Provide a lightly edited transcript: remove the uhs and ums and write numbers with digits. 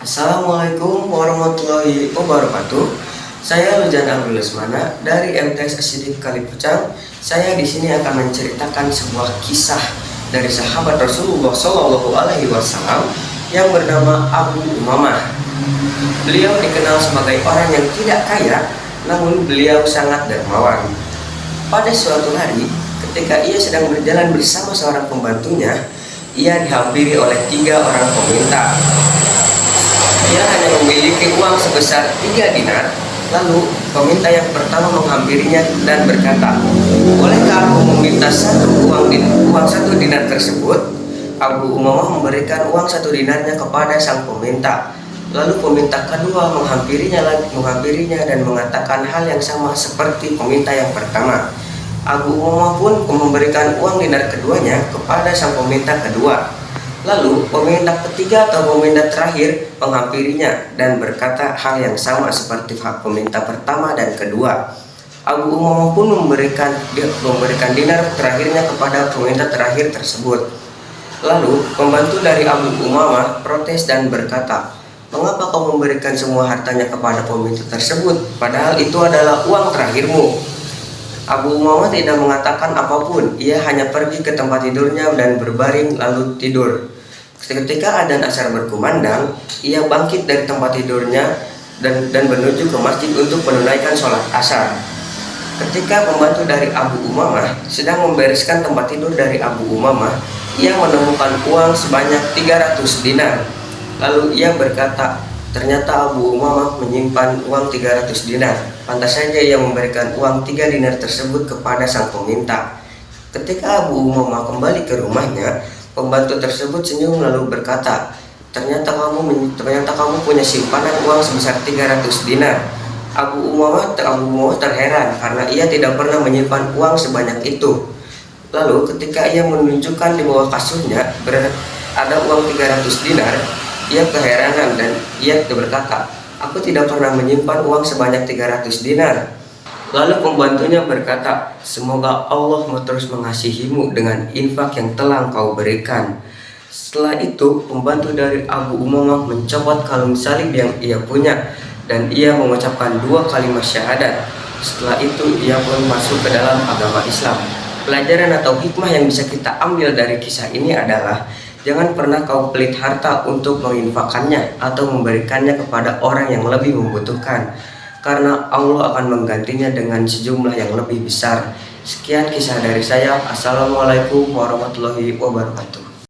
Assalamualaikum warahmatullahi wabarakatuh. Saya Lujan Abdul Lesmana dari MTS Asyidik Kalipucang. Saya di sini akan menceritakan sebuah kisah dari sahabat Rasulullah Shallallahu Alaihi Wasallam yang bernama Abu Umamah. Beliau dikenal sebagai orang yang tidak kaya, namun beliau sangat dermawan. Pada suatu hari, ketika ia sedang berjalan bersama seorang pembantunya, ia dihampiri oleh 3 orang peminta. Ia hanya memiliki uang sebesar 3 dinar. Lalu peminta yang pertama menghampirinya dan berkata, "Bolehkah aku meminta uang 1 dinar tersebut?" Abu Umamah memberikan uang 1 dinarnya kepada sang peminta. Lalu peminta kedua menghampirinya dan mengatakan hal yang sama seperti peminta yang pertama. Abu Umamah pun memberikan uang dinar keduanya kepada sang peminta kedua. Lalu peminta ketiga atau peminta terakhir menghampirinya dan berkata hal yang sama seperti peminta pertama dan kedua. Abu Umamah pun memberikan dinar terakhirnya kepada peminta terakhir tersebut. Lalu pembantu dari Abu Umamah protes dan berkata, "Mengapa kau memberikan semua hartanya kepada peminta tersebut, padahal itu adalah uang terakhirmu?" Abu Umamah tidak mengatakan apapun, ia hanya pergi ke tempat tidurnya dan berbaring lalu tidur. Ketika adzan asar berkumandang, ia bangkit dari tempat tidurnya dan menuju ke masjid untuk menunaikan sholat asar. Ketika pembantu dari Abu Umamah sedang membereskan tempat tidur dari Abu Umamah, ia menemukan uang sebanyak 300 dinar. Lalu ia berkata, ternyata Abu Umamah menyimpan uang 300 dinar. Pantas saja ia memberikan uang 3 dinar tersebut kepada sang peminta. Ketika Abu Umamah kembali ke rumahnya, pembantu tersebut senyum lalu berkata, ternyata kamu punya simpanan uang sebesar 300 dinar. Abu Umamah terheran karena ia tidak pernah menyimpan uang sebanyak itu. Lalu ketika ia menunjukkan di bawah kasurnya ada uang 300 dinar, ia keheranan dan ia berkata, "Aku tidak pernah menyimpan uang sebanyak 300 dinar." Lalu pembantunya berkata, "Semoga Allah terus mengasihimu dengan infak yang telah engkau berikan." Setelah itu, pembantu dari Abu Umamah mencopot kalung salib yang ia punya dan ia mengucapkan 2 kalimat syahadat. Setelah itu, ia pun masuk ke dalam agama Islam. Pelajaran atau hikmah yang bisa kita ambil dari kisah ini adalah jangan pernah kau pelit harta untuk menginfakkannya atau memberikannya kepada orang yang lebih membutuhkan, karena Allah akan menggantinya dengan sejumlah yang lebih besar. Sekian kisah dari saya. Assalamualaikum warahmatullahi wabarakatuh.